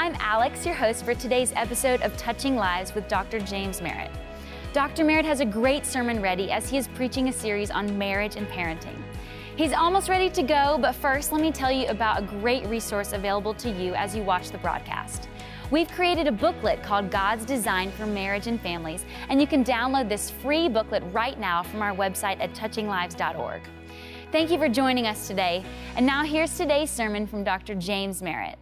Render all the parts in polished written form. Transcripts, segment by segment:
I'm Alex, your host for today's episode of Touching Lives with Dr. James Merritt. Dr. Merritt has a great sermon ready as he is preaching a series on marriage and parenting. He's almost ready to go, but first let me tell you about a great resource available to you as you watch the broadcast. We've created a booklet called God's Design for Marriage and Families, and you can download this free booklet right now from our website at touchinglives.org. Thank you for joining us today, and now here's today's sermon from Dr. James Merritt.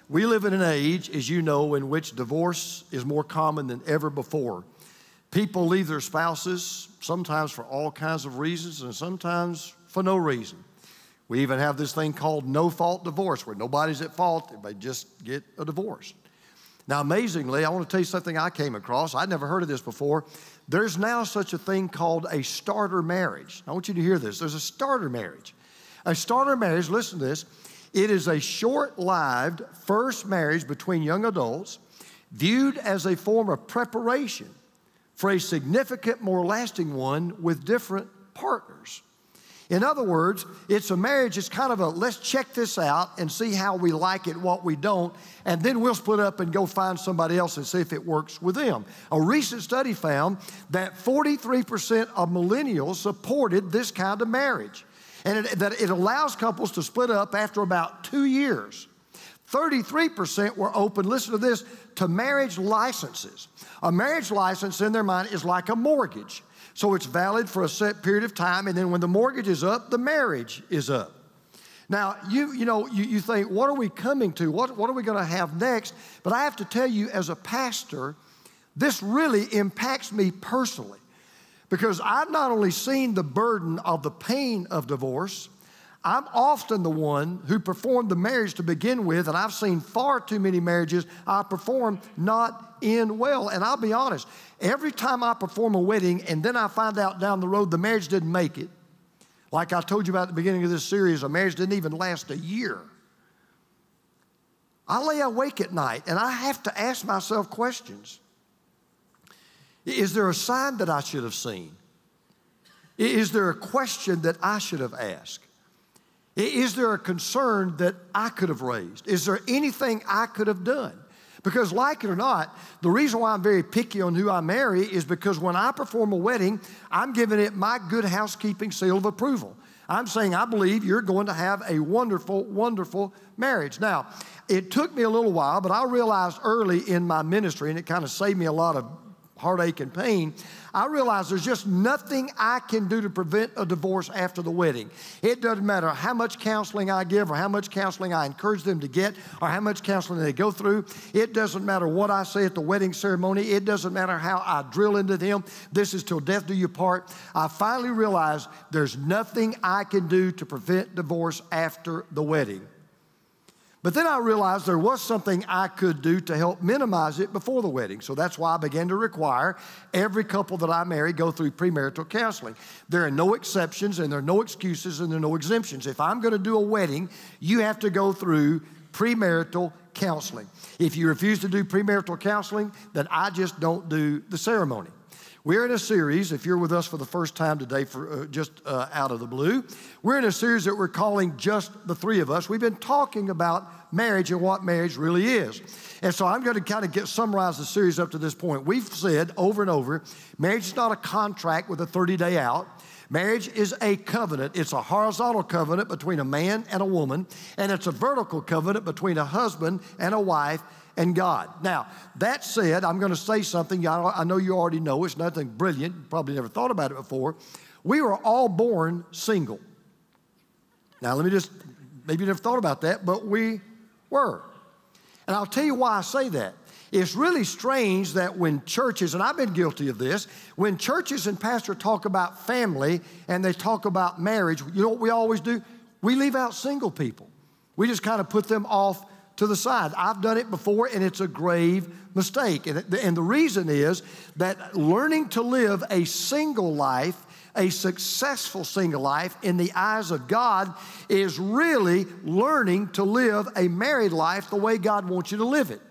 We live in an age, as you know, in which divorce is more common than ever before. People leave their spouses, sometimes for all kinds of reasons and sometimes for no reason. We even have this thing called no-fault divorce, where nobody's at fault, they just get a divorce. Now, amazingly, I want to tell you something I came across. I'd never heard of this before. There's now such a thing called a starter marriage. I want you to hear this. There's a starter marriage. A starter marriage, listen to this, it is a short-lived first marriage between young adults viewed as a form of preparation for a significant, more lasting one with different partners. In other words, it's a marriage, it's kind of a let's check this out and see how we like it, what we don't, and then we'll split up and go find somebody else and see if it works with them. A recent study found that 43% of millennials supported this kind of marriage, and that it allows couples to split up after about 2 years. 33% were open, listen to this, to marriage licenses. A marriage license in their mind is like a mortgage. So it's valid for a set period of time, and then when the mortgage is up, the marriage is up. Now, you think, what are we coming to? What are we going to have next? But I have to tell you, as a pastor, this really impacts me personally, because I've not only seen the burden of the pain of divorce, I'm often the one who performed the marriage to begin with, and I've seen far too many marriages I performed not end well. And I'll be honest, every time I perform a wedding and then I find out down the road the marriage didn't make it, like I told you about at the beginning of this series, a marriage didn't even last a year. I lay awake at night and I have to ask myself questions. Is there a sign that I should have seen? Is there a question that I should have asked? Is there a concern that I could have raised? Is there anything I could have done? Because like it or not, the reason why I'm very picky on who I marry is because when I perform a wedding, I'm giving it my good housekeeping seal of approval. I'm saying I believe you're going to have a wonderful, wonderful marriage. Now, it took me a little while, but I realized early in my ministry, and it kind of saved me a lot of heartache and pain, I realized there's just nothing I can do to prevent a divorce after the wedding. It doesn't matter how much counseling I give or how much counseling I encourage them to get or how much counseling they go through. It doesn't matter what I say at the wedding ceremony. It doesn't matter how I drill into them. This is till death do you part. I finally realized there's nothing I can do to prevent divorce after the wedding. But then I realized there was something I could do to help minimize it before the wedding. So that's why I began to require every couple that I marry go through premarital counseling. There are no exceptions, and there are no excuses, and there are no exemptions. If I'm going to do a wedding, you have to go through premarital counseling. If you refuse to do premarital counseling, then I just don't do the ceremony. We're in a series, if you're with us for the first time today, out of the blue, we're in a series that we're calling Just the Three of Us. We've been talking about marriage and what marriage really is. And so I'm going to kind of summarize the series up to this point. We've said over and over, marriage is not a contract with a 30-day out. Marriage is a covenant. It's a horizontal covenant between a man and a woman, and it's a vertical covenant between a husband and a wife and God. Now, that said, I'm going to say something I know you already know. It's nothing brilliant. You probably never thought about it before. We were all born single. Now, maybe you never thought about that, but we were. And I'll tell you why I say that. It's really strange that when churches, and I've been guilty of this, when churches and pastors talk about family and they talk about marriage, you know what we always do? We leave out single people. We just kind of put them off to the side. I've done it before, and it's a grave mistake. And the reason is that learning to live a single life, a successful single life in the eyes of God, is really learning to live a married life the way God wants you to live it.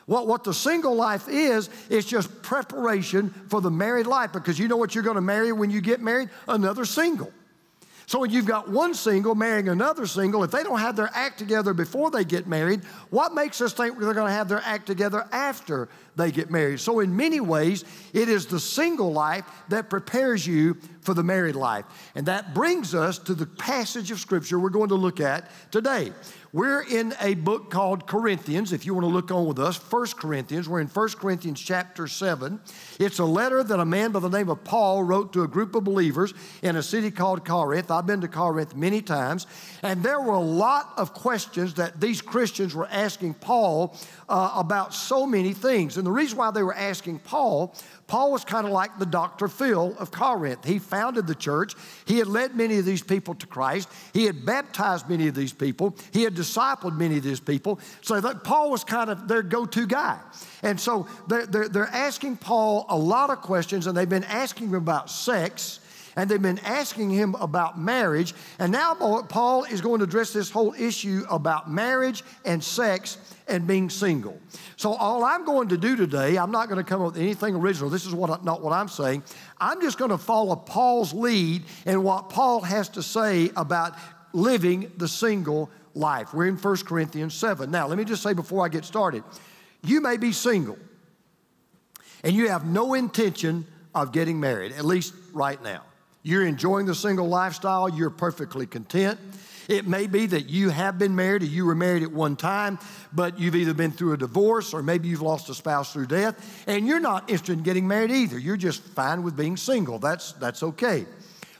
What the single life is just preparation for the married life, because you know what you're going to marry when you get married? Another single. So when you've got one single marrying another single, if they don't have their act together before they get married, what makes us think they're going to have their act together after they get married? So in many ways, it is the single life that prepares you for the married life. And that brings us to the passage of Scripture we're going to look at today. We're in a book called Corinthians, if you want to look on with us, 1 Corinthians. We're in 1 Corinthians chapter 7. It's a letter that a man by the name of Paul wrote to a group of believers in a city called Corinth. I've been to Corinth many times, and there were a lot of questions that these Christians were asking Paul about so many things. And the reason why they were asking Paul was kind of like the Dr. Phil of Corinth. He founded the church. He had led many of these people to Christ. He had baptized many of these people. He had discipled many of these people. So that Paul was kind of their go-to guy. And so they're asking Paul a lot of questions, and they've been asking him about sex, and they've been asking him about marriage. And now Paul is going to address this whole issue about marriage and sex and being single. So all I'm going to do today, I'm not going to come up with anything original. This is not what I'm saying. I'm just going to follow Paul's lead in what Paul has to say about living the single life. We're in 1 Corinthians 7. Now, let me just say before I get started, you may be single, and you have no intention of getting married, at least right now. You're enjoying the single lifestyle. You're perfectly content. It may be that you have been married or you were married at one time, but you've either been through a divorce or maybe you've lost a spouse through death, and you're not interested in getting married either. You're just fine with being single. That's okay.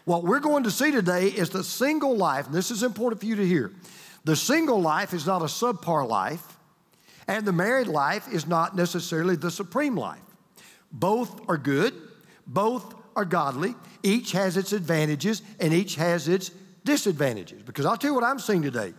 What we're going to see today is the single life, and this is important for you to hear. The single life is not a subpar life, and the married life is not necessarily the supreme life. Both are good. Both are godly. Each has its advantages, and each has its disadvantages. Because I'll tell you what I'm seeing today.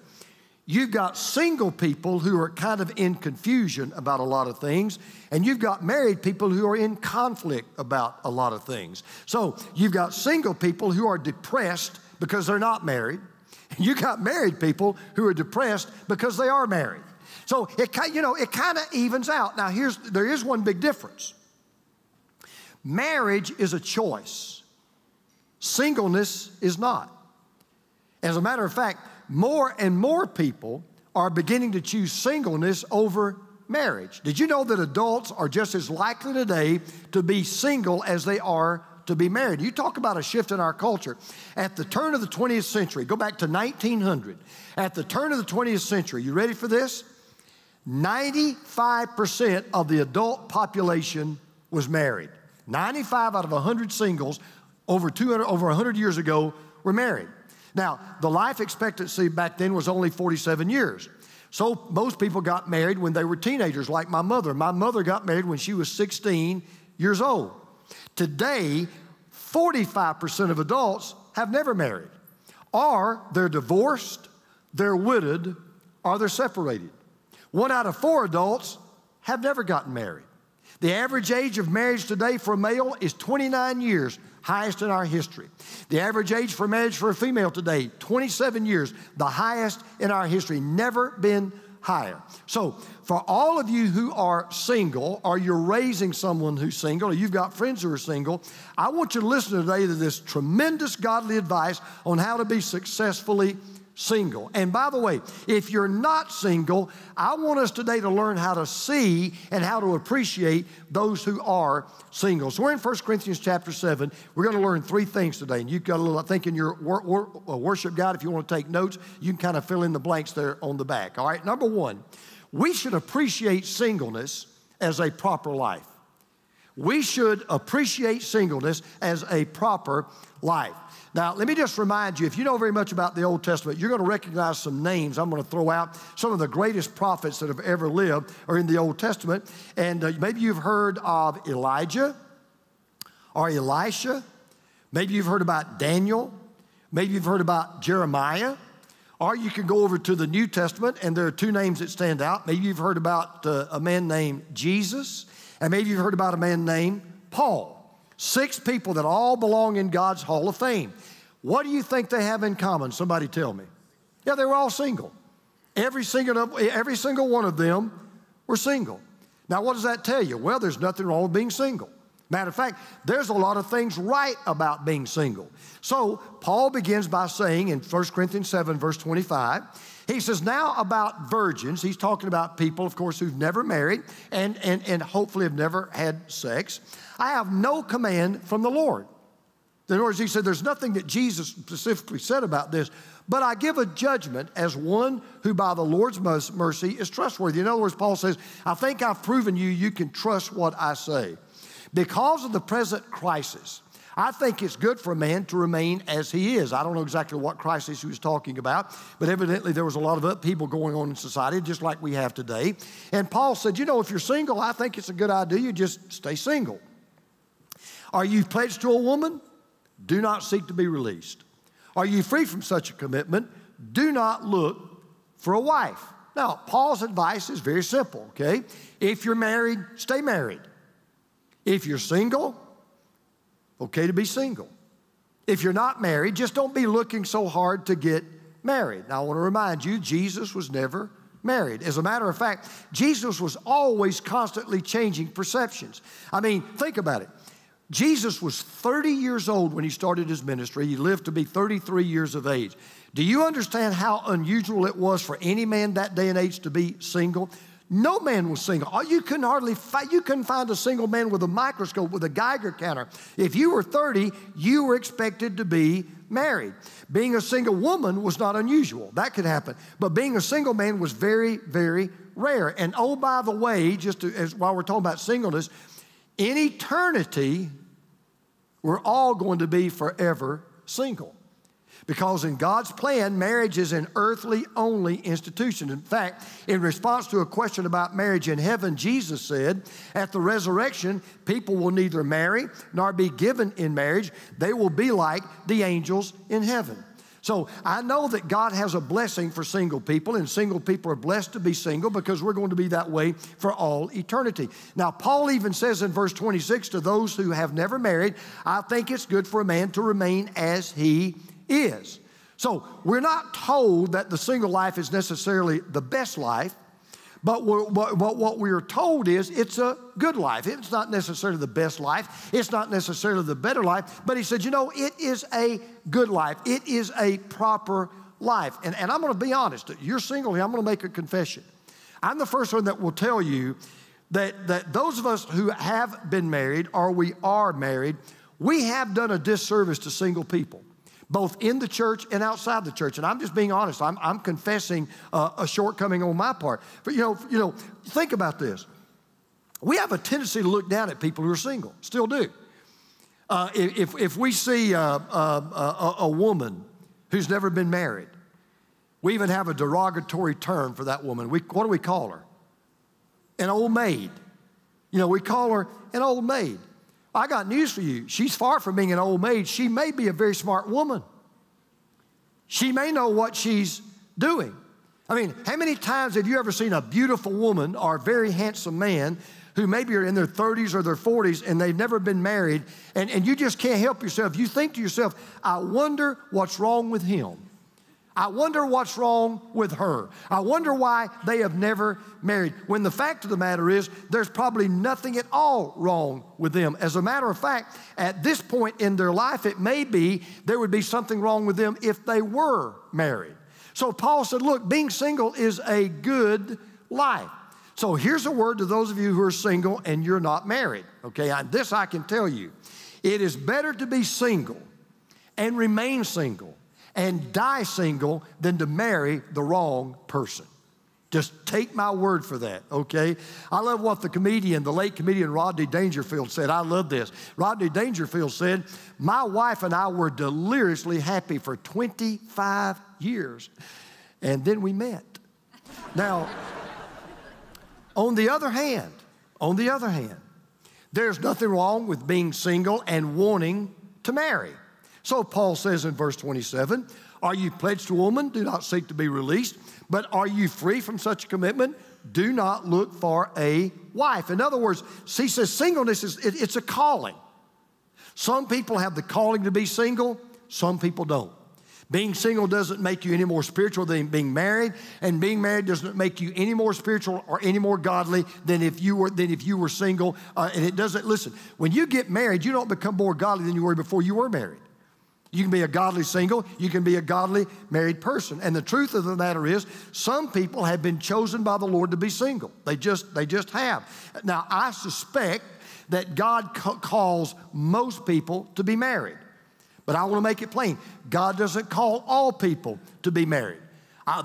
You've got single people who are kind of in confusion about a lot of things, and you've got married people who are in conflict about a lot of things. So you've got single people who are depressed because they're not married, and you've got married people who are depressed because they are married. So it kind of evens out. Now there is one big difference. Marriage is a choice. Singleness is not. As a matter of fact, more and more people are beginning to choose singleness over marriage. Did you know that adults are just as likely today to be single as they are to be married? You talk about a shift in our culture. At the turn of the 20th century, go back to 1900, at the turn of the 20th century, you ready for this? 95% of the adult population was married. 95 out of 100 singles over 100 years ago were married. Now, the life expectancy back then was only 47 years. So most people got married when they were teenagers, like my mother. My mother got married when she was 16 years old. Today, 45% of adults have never married. Or they're divorced, they're widowed, or they're separated. 1 out of 4 adults have never gotten married. The average age of marriage today for a male is 29 years, highest in our history. The average age for marriage for a female today, 27 years, the highest in our history, never been higher. So for all of you who are single, or you're raising someone who's single, or you've got friends who are single, I want you to listen today to this tremendous godly advice on how to be successfully single. And by the way, if you're not single, I want us today to learn how to see and how to appreciate those who are single. So we're in 1 Corinthians chapter 7. We're going to learn 3 things today. And you've got a little, I think in your worship guide, if you want to take notes, you can kind of fill in the blanks there on the back. All right, number 1, we should appreciate singleness as a proper life. We should appreciate singleness as a proper life. Now, let me just remind you, if you know very much about the Old Testament, you're going to recognize some names I'm going to throw out. Some of the greatest prophets that have ever lived are in the Old Testament. And maybe you've heard of Elijah or Elisha. Maybe you've heard about Daniel. Maybe you've heard about Jeremiah. Or you can go over to the New Testament, and there are 2 names that stand out. Maybe you've heard about a man named Jesus, and maybe you've heard about a man named Paul. 6 people that all belong in God's Hall of Fame. What do you think they have in common? Somebody tell me. Yeah, they were all single. Every single one of them were single. Now, what does that tell you? Well, there's nothing wrong with being single. Matter of fact, there's a lot of things right about being single. So Paul begins by saying in 1 Corinthians 7, verse 25, he says, now about virgins, he's talking about people, of course, who've never married and hopefully have never had sex. I have no command from the Lord. In other words, he said, there's nothing that Jesus specifically said about this, but I give a judgment as one who by the Lord's mercy is trustworthy. In other words, Paul says, I think I've proven you can trust what I say. Because of the present crisis, I think it's good for a man to remain as he is. I don't know exactly what crisis he was talking about, but evidently there was a lot of upheaval going on in society, just like we have today. And Paul said, you know, if you're single, I think it's a good idea you just stay single. Are you pledged to a woman? Do not seek to be released. Are you free from such a commitment? Do not look for a wife. Now, Paul's advice is very simple, okay? If you're married, stay married. If you're single, okay to be single. If you're not married, just don't be looking so hard to get married. Now, I want to remind you, Jesus was never married. As a matter of fact, Jesus was always constantly changing perceptions. I mean, think about it. Jesus was 30 years old when he started his ministry. He lived to be 33 years of age. Do you understand how unusual it was for any man that day and age to be single? No man was single. You couldn't find a single man with a microscope, with a Geiger counter. If you were 30, you were expected to be married. Being a single woman was not unusual. That could happen. But being a single man was very, very rare. And oh, by the way, while we're talking about singleness, in eternity, we're all going to be forever single. Because in God's plan, marriage is an earthly-only institution. In fact, in response to a question about marriage in heaven, Jesus said, at the resurrection, people will neither marry nor be given in marriage. They will be like the angels in heaven. So I know that God has a blessing for single people, and single people are blessed to be single because we're going to be that way for all eternity. Now, Paul even says in verse 26, to those who have never married, I think it's good for a man to remain as he is. So we're not told that the single life is necessarily the best life, but what we are told is it's a good life. It's not necessarily the best life. It's not necessarily the better life, but he said, you know, it is a good life. It is a proper life. And I'm going to be honest. You're single here. I'm going to make a confession. I'm the first one that will tell you that those of us who have been married or we are married, we have done a disservice to single people, both in the church and outside the church. And I'm just being honest. I'm confessing a shortcoming on my part. But, you know, think about this. We have a tendency to look down at people who are single, still do. If we see a woman who's never been married, we even have a derogatory term for that woman. What do we call her? An old maid. You know, we call her an old maid. I got news for you. She's far from being an old maid. She may be a very smart woman. She may know what she's doing. I mean, how many times have you ever seen a beautiful woman or a very handsome man who maybe are in their 30s or their 40s and they've never been married, and you just can't help yourself. You think to yourself, I wonder what's wrong with him. I wonder what's wrong with her. I wonder why they have never married. When the fact of the matter is, there's probably nothing at all wrong with them. As a matter of fact, at this point in their life, it may be there would be something wrong with them if they were married. So Paul said, look, being single is a good life. So here's a word to those of you who are single and you're not married. Okay, this I can tell you. It is better to be single and remain single and die single than to marry the wrong person. Just take my word for that, okay? I love what the late comedian Rodney Dangerfield said. I love this. Rodney Dangerfield said, my wife and I were deliriously happy for 25 years, and then we met. Now, on the other hand, there's nothing wrong with being single and wanting to marry. So Paul says in verse 27, are you pledged to a woman? Do not seek to be released. But are you free from such a commitment? Do not look for a wife. In other words, he says singleness it's a calling. Some people have the calling to be single. Some people don't. Being single doesn't make you any more spiritual than being married, and being married doesn't make you any more spiritual or any more godly than if you were single. And it doesn't, listen, when you get married, you don't become more godly than you were before you were married. You can be a godly single, you can be a godly married person. And the truth of the matter is, some people have been chosen by the Lord to be single. They just have. Now, I suspect that God calls most people to be married. But I want to make it plain. God doesn't call all people to be married.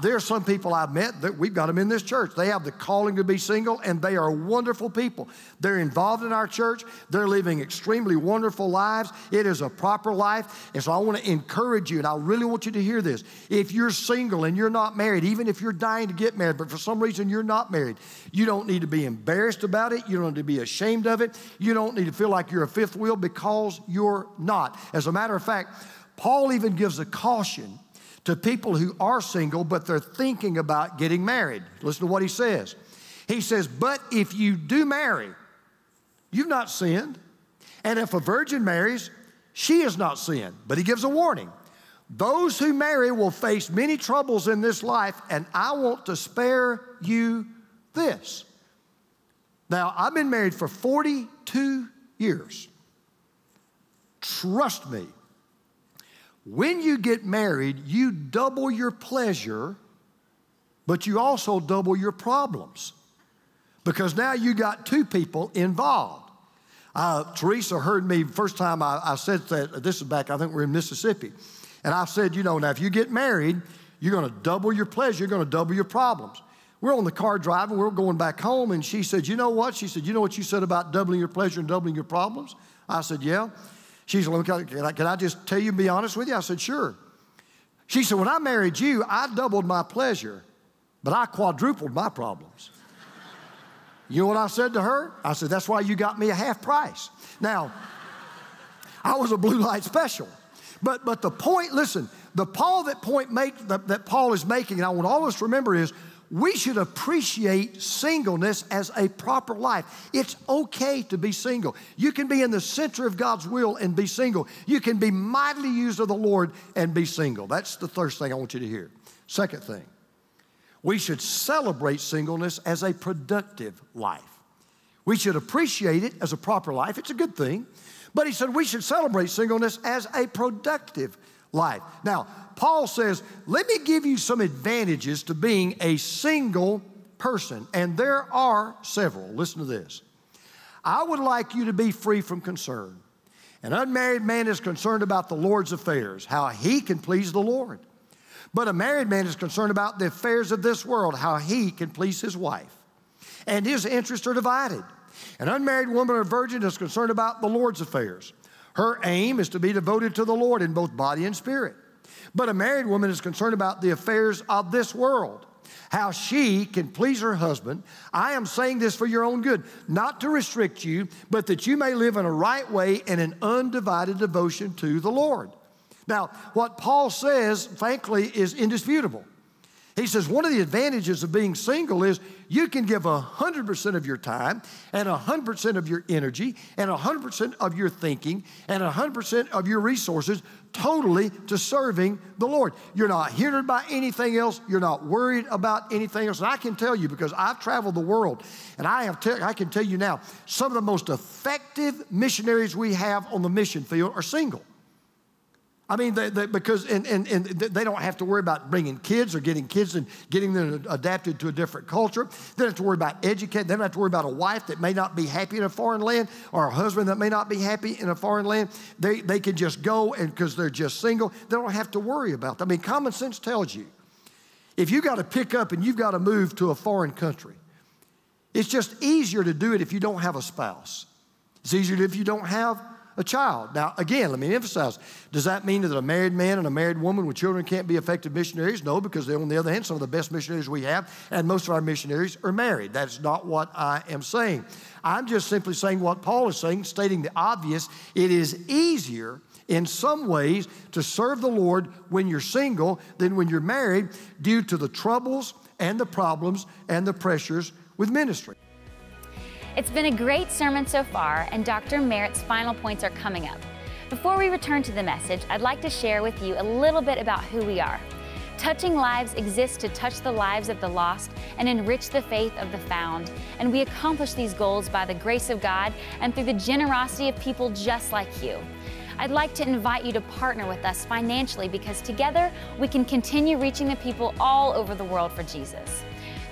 There are some people I've met that we've got them in this church. They have the calling to be single, and they are wonderful people. They're involved in our church. They're living extremely wonderful lives. It is a proper life. And so I want to encourage you, and I really want you to hear this. If you're single and you're not married, even if you're dying to get married, but for some reason you're not married, you don't need to be embarrassed about it. You don't need to be ashamed of it. You don't need to feel like you're a fifth wheel, because you're not. As a matter of fact, Paul even gives a caution to people who are single, but they're thinking about getting married. Listen to what he says. He says, but if you do marry, you've not sinned. And if a virgin marries, she has not sinned. But he gives a warning. Those who marry will face many troubles in this life, and I want to spare you this. Now, I've been married for 42 years. Trust me. When you get married, you double your pleasure, but you also double your problems, because now you got two people involved. Teresa heard me first time I said that. This is back, I think we're in Mississippi. And I said, you know, now if you get married, you're going to double your pleasure, you're going to double your problems. We're on the car driving, we're going back home, and she said, you know what? She said, you know what you said about doubling your pleasure and doubling your problems? I said, yeah. She said, can I just tell you and be honest with you? I said, sure. She said, when I married you, I doubled my pleasure, but I quadrupled my problems. You know what I said to her? I said, that's why you got me a half price. Now, I was a blue light special. But the point, listen, that Paul is making, and I want all of us to remember, is we should appreciate singleness as a proper life. It's okay to be single. You can be in the center of God's will and be single. You can be mightily used of the Lord and be single. That's the first thing I want you to hear. Second thing, we should celebrate singleness as a productive life. We should appreciate it as a proper life. It's a good thing. But he said we should celebrate singleness as a productive life. Now, Paul says, let me give you some advantages to being a single person. And there are several. Listen to this. I would like you to be free from concern. An unmarried man is concerned about the Lord's affairs, how he can please the Lord. But a married man is concerned about the affairs of this world, how he can please his wife. And his interests are divided. An unmarried woman or virgin is concerned about the Lord's affairs. Her aim is to be devoted to the Lord in both body and spirit. But a married woman is concerned about the affairs of this world, how she can please her husband. I am saying this for your own good, not to restrict you, but that you may live in a right way and an undivided devotion to the Lord. Now, what Paul says, frankly, is indisputable. He says one of the advantages of being single is you can give 100% of your time and 100% of your energy and 100% of your thinking and 100% of your resources totally to serving the Lord. You're not hindered by anything else. You're not worried about anything else. And I can tell you, because I've traveled the world, and I can tell you now, some of the most effective missionaries we have on the mission field are single. I mean, because they don't have to worry about bringing kids or getting kids and getting them adapted to a different culture. They don't have to worry about educating. They don't have to worry about a wife that may not be happy in a foreign land or a husband that may not be happy in a foreign land. They can just go, and because they're just single, they don't have to worry about that. I mean, common sense tells you, if you got to pick up and you've got to move to a foreign country, it's just easier to do it if you don't have a spouse. It's easier if you don't have a child. Now, again, let me emphasize, does that mean that a married man and a married woman with children can't be effective missionaries? No, because on the other hand, some of the best missionaries we have, and most of our missionaries are married. That's not what I am saying. I'm just simply saying what Paul is saying, stating the obvious. It is easier in some ways to serve the Lord when you're single than when you're married, due to the troubles and the problems and the pressures with ministry. It's been a great sermon so far, and Dr. Merritt's final points are coming up. Before we return to the message, I'd like to share with you a little bit about who we are. Touching Lives exists to touch the lives of the lost and enrich the faith of the found. And we accomplish these goals by the grace of God and through the generosity of people just like you. I'd like to invite you to partner with us financially because together we can continue reaching the people all over the world for Jesus.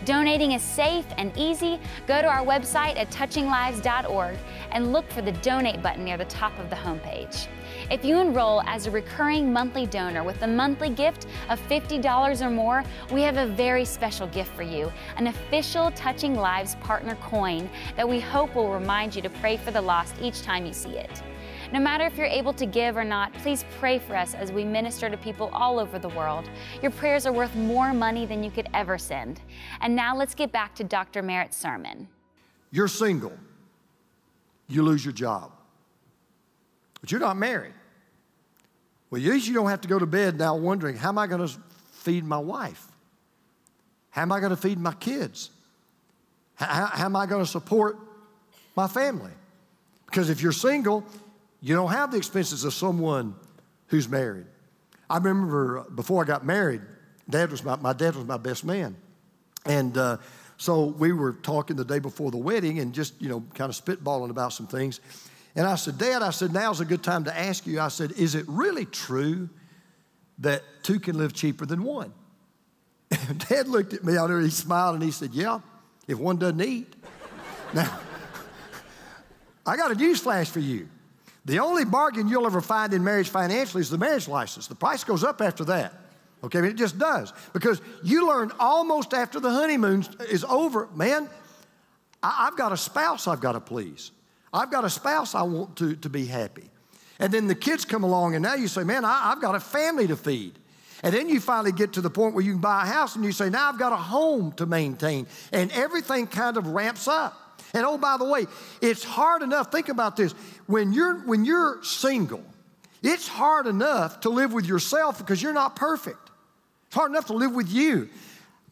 Donating is safe and easy. Go to our website at touchinglives.org and look for the donate button near the top of the homepage. If you enroll as a recurring monthly donor with a monthly gift of $50 or more, we have a very special gift for you, an official Touching Lives partner coin that we hope will remind you to pray for the lost each time you see it. No matter if you're able to give or not, please pray for us as we minister to people all over the world. Your prayers are worth more money than you could ever send. And now let's get back to Dr. Merritt's sermon. You're single. You lose your job. But you're not married. Well, at least you don't have to go to bed now wondering, how am I going to feed my wife? How am I going to feed my kids? How am I going to support my family? Because if you're single, you don't have the expenses of someone who's married. I remember before I got married, my dad was my best man. And so we were talking the day before the wedding and just, kind of spitballing about some things. And I said, Dad, now's a good time to ask you. I said, is it really true that two can live cheaper than one? And Dad looked at me out there, he smiled, and he said, yeah, if one doesn't eat. Now, I got a news flash for you. The only bargain you'll ever find in marriage financially is the marriage license. The price goes up after that. Okay, it just does. Because you learn almost after the honeymoon is over, man, I've got a spouse I've got to please. I've got a spouse I want to be happy. And then the kids come along and now you say, man, I've got a family to feed. And then you finally get to the point where you can buy a house and you say, now I've got a home to maintain. And everything kind of ramps up. And oh, by the way, it's hard enough, think about this, when you're single, it's hard enough to live with yourself because you're not perfect. It's hard enough to live with you,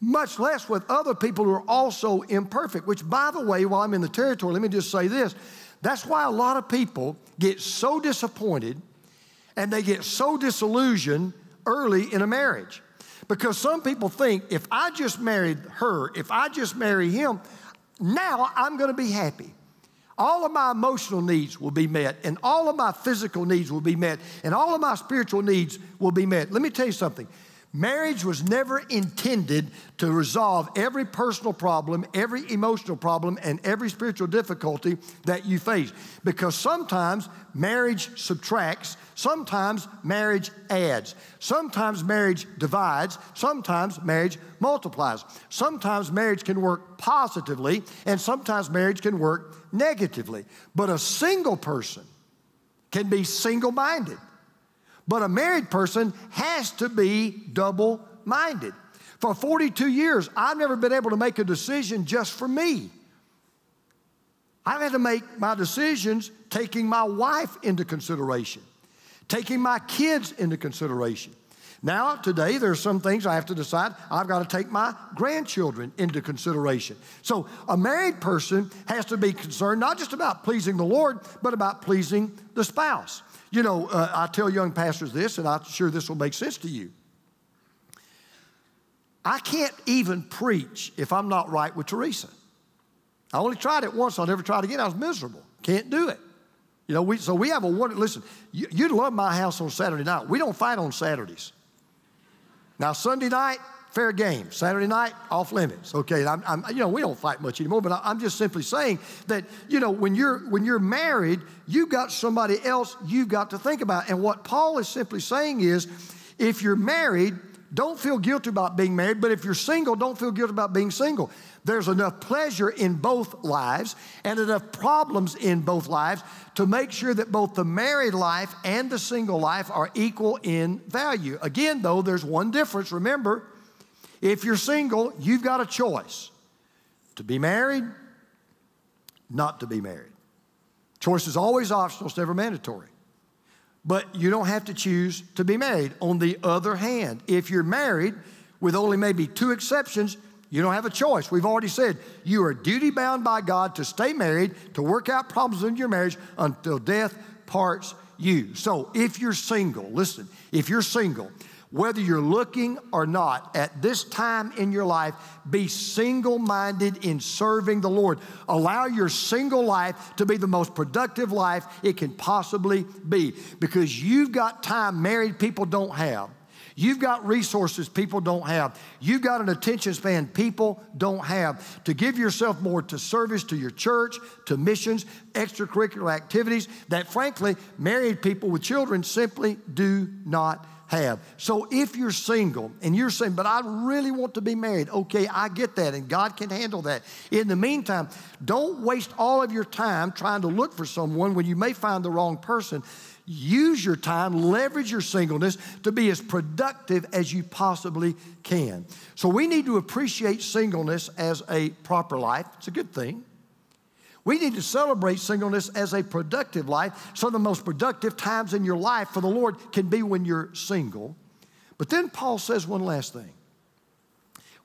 much less with other people who are also imperfect, which, by the way, while I'm in the territory, let me just say this. That's why a lot of people get so disappointed and they get so disillusioned early in a marriage. Because some people think, if I just married her, if I just marry him, now I'm going to be happy. All of my emotional needs will be met, and all of my physical needs will be met, and all of my spiritual needs will be met. Let me tell you something. Marriage was never intended to resolve every personal problem, every emotional problem, and every spiritual difficulty that you face. Because sometimes marriage subtracts, sometimes marriage adds, sometimes marriage divides, sometimes marriage multiplies. Sometimes marriage can work positively, and sometimes marriage can work negatively. But a single person can be single-minded. But a married person has to be double-minded. For 42 years, I've never been able to make a decision just for me. I've had to make my decisions taking my wife into consideration, taking my kids into consideration. Now, today, there are some things I have to decide. I've got to take my grandchildren into consideration. So a married person has to be concerned not just about pleasing the Lord, but about pleasing the spouse. I tell young pastors this, and I'm sure this will make sense to you. I can't even preach if I'm not right with Teresa. I only tried it once. I'll never try it again. I was miserable. Can't do it. So we have a wonder. Listen, you'd love my house on Saturday night. We don't fight on Saturdays. Now, Sunday night, fair game. Saturday night, off limits. Okay, we don't fight much anymore, but I'm just simply saying that, when you're married, you've got somebody else you've got to think about. And what Paul is simply saying is, if you're married, don't feel guilty about being married, but if you're single, don't feel guilty about being single. There's enough pleasure in both lives and enough problems in both lives to make sure that both the married life and the single life are equal in value. Again, though, there's one difference. Remember, if you're single, you've got a choice to be married, not to be married. Choice is always optional, it's never mandatory. But you don't have to choose to be married. On the other hand, if you're married, with only maybe 2 exceptions, you don't have a choice. We've already said you are duty-bound by God to stay married, to work out problems in your marriage until death parts you. So if you're single, listen, if you're single, whether you're looking or not, at this time in your life, be single-minded in serving the Lord. Allow your single life to be the most productive life it can possibly be, because you've got time married people don't have. You've got resources people don't have. You've got an attention span people don't have to give yourself more to service, to your church, to missions, extracurricular activities that, frankly, married people with children simply do not have. So if you're single and you're saying, but I really want to be married, okay, I get that, and God can handle that. In the meantime, don't waste all of your time trying to look for someone when you may find the wrong person. Use your time, leverage your singleness to be as productive as you possibly can. So we need to appreciate singleness as a proper life. It's a good thing. We need to celebrate singleness as a productive life. So the most productive times in your life for the Lord can be when you're single. But then Paul says one last thing.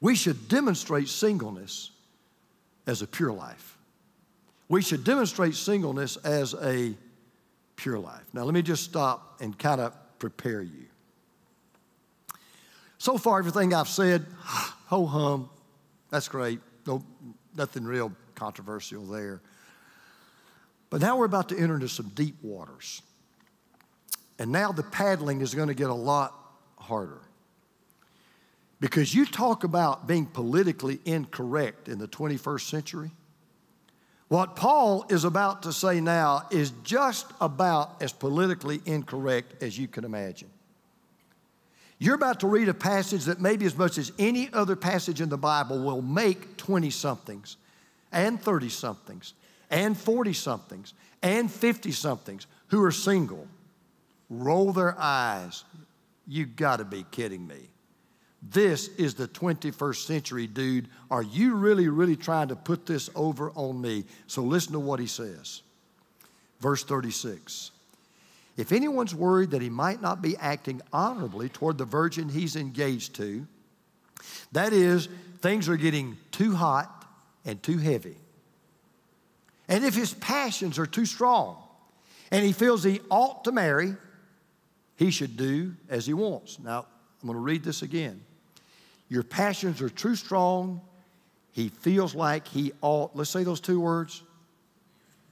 We should demonstrate singleness as a pure life. We should demonstrate singleness as a pure life. Now let me just stop and kind of prepare you. So far, everything I've said, ho-hum, that's great. No, nothing real controversial there. But now we're about to enter into some deep waters. And now the paddling is going to get a lot harder. Because you talk about being politically incorrect in the 21st century. What Paul is about to say now is just about as politically incorrect as you can imagine. You're about to read a passage that maybe as much as any other passage in the Bible will make 20-somethings and 30-somethings and 40-somethings and 50-somethings who are single roll their eyes. You got to be kidding me. This is the 21st century, dude. Are you really trying to put this over on me? So listen to what he says. Verse 36. If anyone's worried that he might not be acting honorably toward the virgin he's engaged to, that is, things are getting too hot and too heavy. And if his passions are too strong and he feels he ought to marry, he should do as he wants. Now, I'm going to read this again. Your passions are too strong. He feels like he ought. Let's say those two words.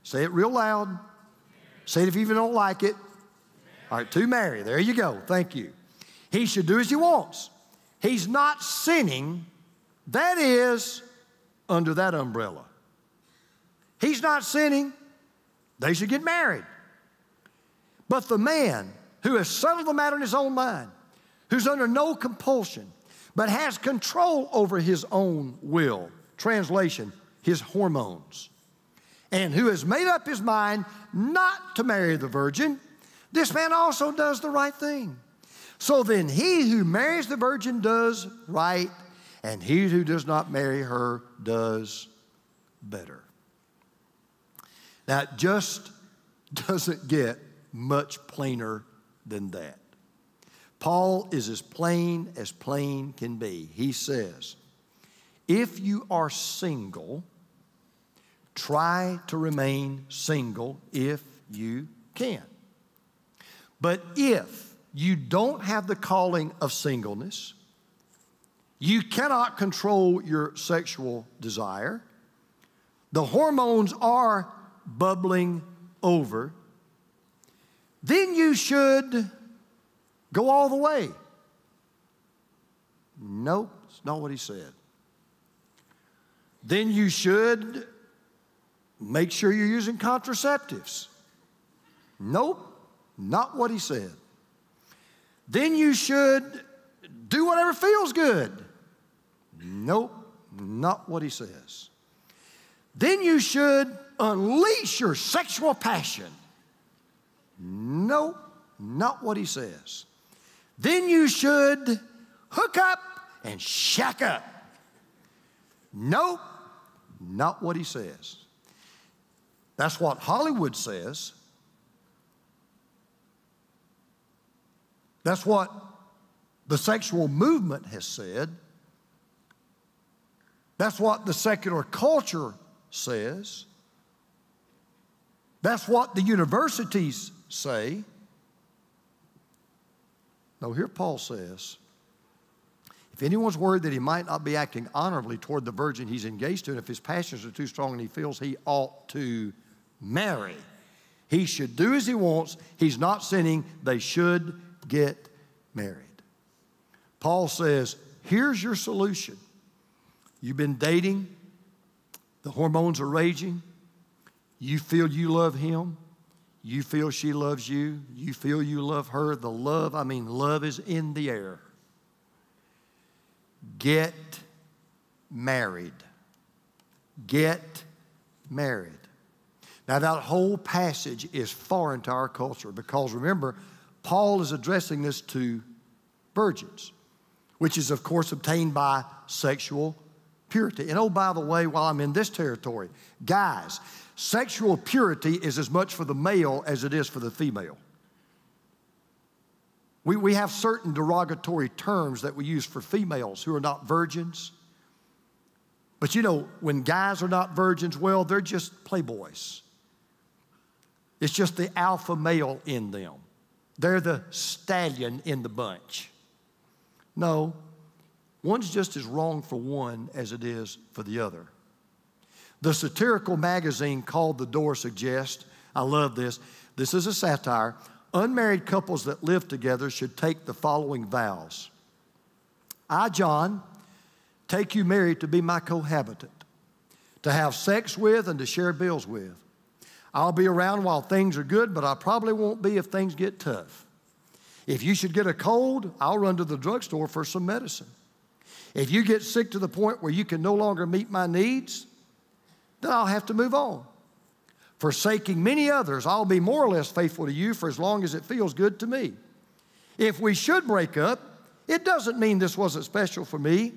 Say it real loud. Say it if you even don't like it. All right, to marry. There you go. Thank you. He should do as he wants. He's not sinning. That is under that umbrella. He's not sinning. They should get married. But the man who has settled the matter in his own mind, who's under no compulsion, but has control over his own will, translation, his hormones, and who has made up his mind not to marry the virgin, this man also does the right thing. So then he who marries the virgin does right, and he who does not marry her does better. Now, it just doesn't get much plainer than that. Paul is as plain can be. He says, if you are single, try to remain single if you can. But if you don't have the calling of singleness, you cannot control your sexual desire, the hormones are bubbling over, then you should go all the way. Nope, it's not what he said. Then you should make sure you're using contraceptives. Nope, not what he said. Then you should do whatever feels good. Nope, not what he says. Then you should unleash your sexual passion. Nope, not what he says. Then you should hook up and shack up. Nope, not what he says. That's what Hollywood says. That's what the sexual movement has said. That's what the secular culture says. That's what the universities say, no, here Paul says, if anyone's worried that he might not be acting honorably toward the virgin he's engaged to, and if his passions are too strong and he feels he ought to marry, he should do as he wants. He's not sinning. They should get married. Paul says, here's your solution. You've been dating. The hormones are raging. You feel you love him. You feel she loves you. You feel you love her. The love, love is in the air. Get married. Get married. Now, that whole passage is foreign to our culture because, remember, Paul is addressing this to virgins, which is, of course, obtained by sexual purity. And oh, by the way, while I'm in this territory, guys, sexual purity is as much for the male as it is for the female. We have certain derogatory terms that we use for females who are not virgins. But you know, when guys are not virgins, well, they're just playboys. It's just the alpha male in them. They're the stallion in the bunch. No, one's just as wrong for one as it is for the other. The satirical magazine called The Door suggests, I love this, this is a satire, unmarried couples that live together should take the following vows. I, John, take you married to be my cohabitant, to have sex with and to share bills with. I'll be around while things are good, but I probably won't be if things get tough. If you should get a cold, I'll run to the drugstore for some medicine. If you get sick to the point where you can no longer meet my needs, then I'll have to move on. Forsaking many others, I'll be more or less faithful to you for as long as it feels good to me. If we should break up, it doesn't mean this wasn't special for me.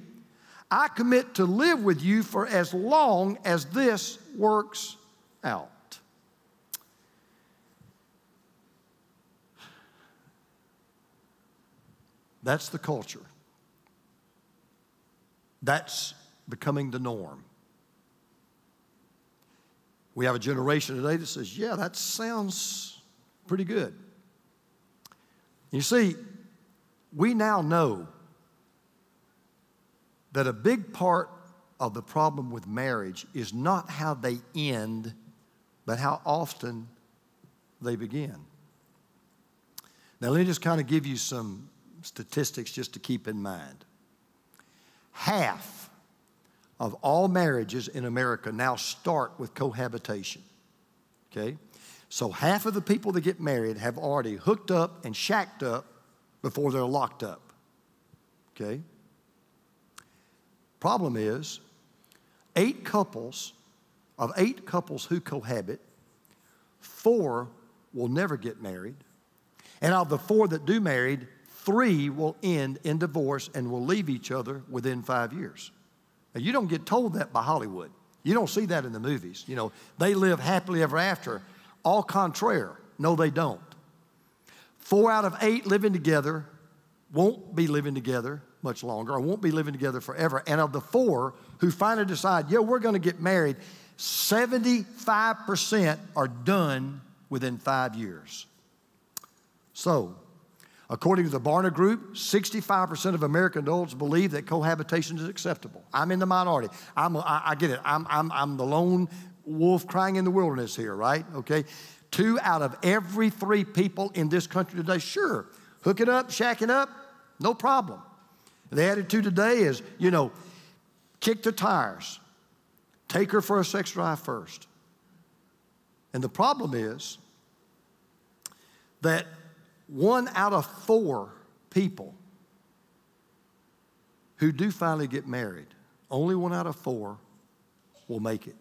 I commit to live with you for as long as this works out. That's the culture. That's becoming the norm. We have a generation today that says, yeah, that sounds pretty good. You see, we now know that a big part of the problem with marriage is not how they end, but how often they begin. Now, let me just kind of give you some statistics just to keep in mind. Half of all marriages in America now start with cohabitation, okay? So half of the people that get married have already hooked up and shacked up before they're locked up, okay? Problem is, of 8 couples who cohabit, 4 will never get married. And of the 4 that do marry, 3 will end in divorce and will leave each other within 5 years. Now, you don't get told that by Hollywood. You don't see that in the movies. You know, they live happily ever after. Au contraire, no, they don't. 4 out of 8 living together won't be living together much longer, or won't be living together forever. And of the 4 who finally decide, yeah, we're going to get married, 75% are done within 5 years. So, according to the Barna Group, 65% of American adults believe that cohabitation is acceptable. I'm in the minority. I get it. I'm the lone wolf crying in the wilderness here, right? Okay. 2 out of every 3 people in this country today, sure, hooking up, shacking up, no problem. The attitude today is, you know, kick the tires. Take her for a sex drive first. And the problem is that 1 out of 4 people who do finally get married, only 1 out of 4 will make it.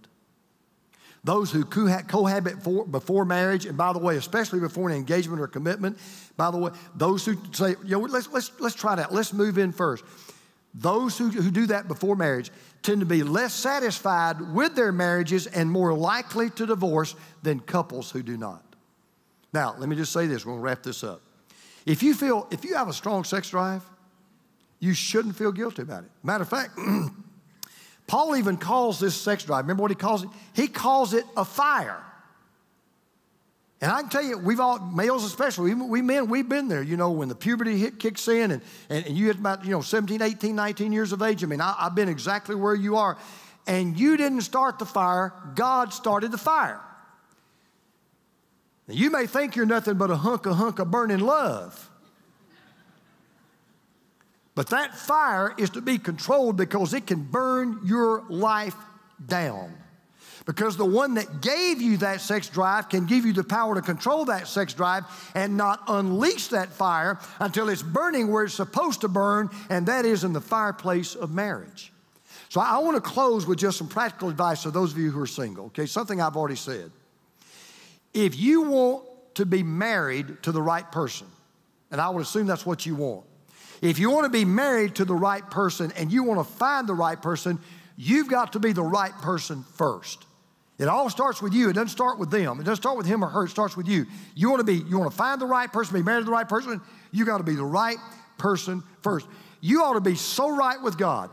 Those who cohabit before marriage, and by the way, especially before an engagement or commitment, by the way, those who say, you know, let's try that, let's move in first. Those who do that before marriage tend to be less satisfied with their marriages and more likely to divorce than couples who do not. Now, let me just say this, we're going to wrap this up. If you have a strong sex drive, you shouldn't feel guilty about it. Matter of fact, Paul even calls this sex drive, remember what he calls it? He calls it a fire. And I can tell you, we've all, males especially, we men, we've been there, you know, when the puberty kicks in and you hit about, 17, 18, 19 years of age. I mean, I've been exactly where you are. And you didn't start the fire, God started the fire. Now, you may think you're nothing but a hunk of burning love. But that fire is to be controlled because it can burn your life down. Because the one that gave you that sex drive can give you the power to control that sex drive and not unleash that fire until it's burning where it's supposed to burn, and that is in the fireplace of marriage. So I want to close with just some practical advice to those of you who are single, okay? Something I've already said. If you want to be married to the right person, and I would assume that's what you want. If you want to be married to the right person and you want to find the right person, you've got to be the right person first. It all starts with you. It doesn't start with them. It doesn't start with him or her. It starts with you. You want to find the right person, be married to the right person. You got to be the right person first. You ought to be so right with God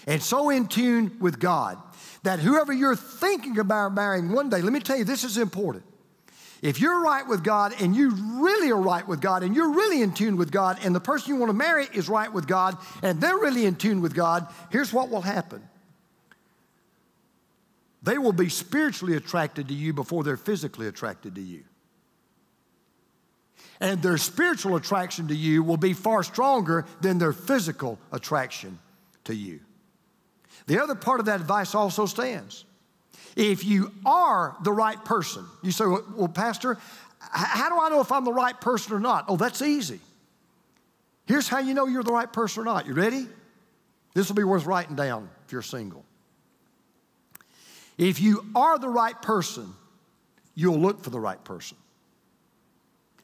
and so in tune with God that whoever you're thinking about marrying one day, let me tell you, this is important. If you're right with God and you really are right with God and you're really in tune with God and the person you want to marry is right with God and they're really in tune with God, here's what will happen. They will be spiritually attracted to you before they're physically attracted to you. And their spiritual attraction to you will be far stronger than their physical attraction to you. The other part of that advice also stands. If you are the right person, you say, well, Pastor, how do I know if I'm the right person or not? Oh, that's easy. Here's how you know you're the right person or not. You ready? This will be worth writing down if you're single. If you are the right person, you'll look for the right person.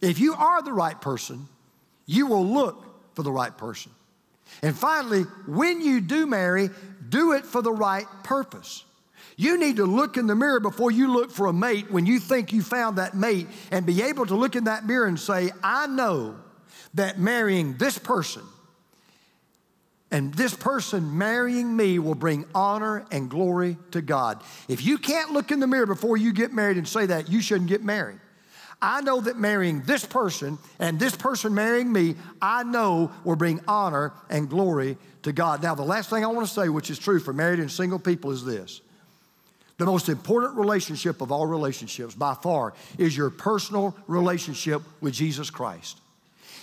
If you are the right person, you will look for the right person. And finally, when you do marry, do it for the right purpose. You need to look in the mirror before you look for a mate when you think you found that mate and be able to look in that mirror and say, I know that marrying this person and this person marrying me will bring honor and glory to God. If you can't look in the mirror before you get married and say that, you shouldn't get married. I know that marrying this person and this person marrying me, I know will bring honor and glory to God. Now, the last thing I want to say, which is true for married and single people, is this. The most important relationship of all relationships, by far, is your personal relationship with Jesus Christ.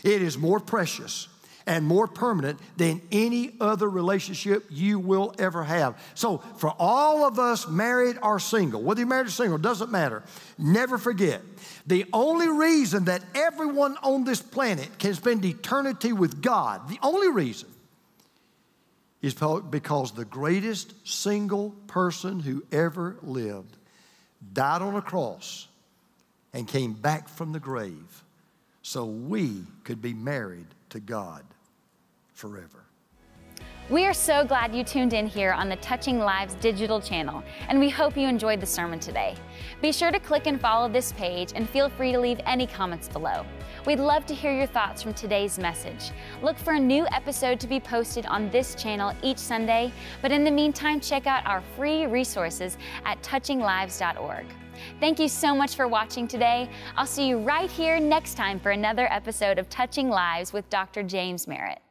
It is more precious and more permanent than any other relationship you will ever have. So for all of us married or single, whether you're married or single, doesn't matter. Never forget, the only reason that everyone on this planet can spend eternity with God, the only reason is because the greatest single person who ever lived died on a cross and came back from the grave so we could be married to God forever. We are so glad you tuned in here on the Touching Lives digital channel, and we hope you enjoyed the sermon today. Be sure to click and follow this page and feel free to leave any comments below. We'd love to hear your thoughts from today's message. Look for a new episode to be posted on this channel each Sunday, but in the meantime, check out our free resources at touchinglives.org. Thank you so much for watching today. I'll see you right here next time for another episode of Touching Lives with Dr. James Merritt.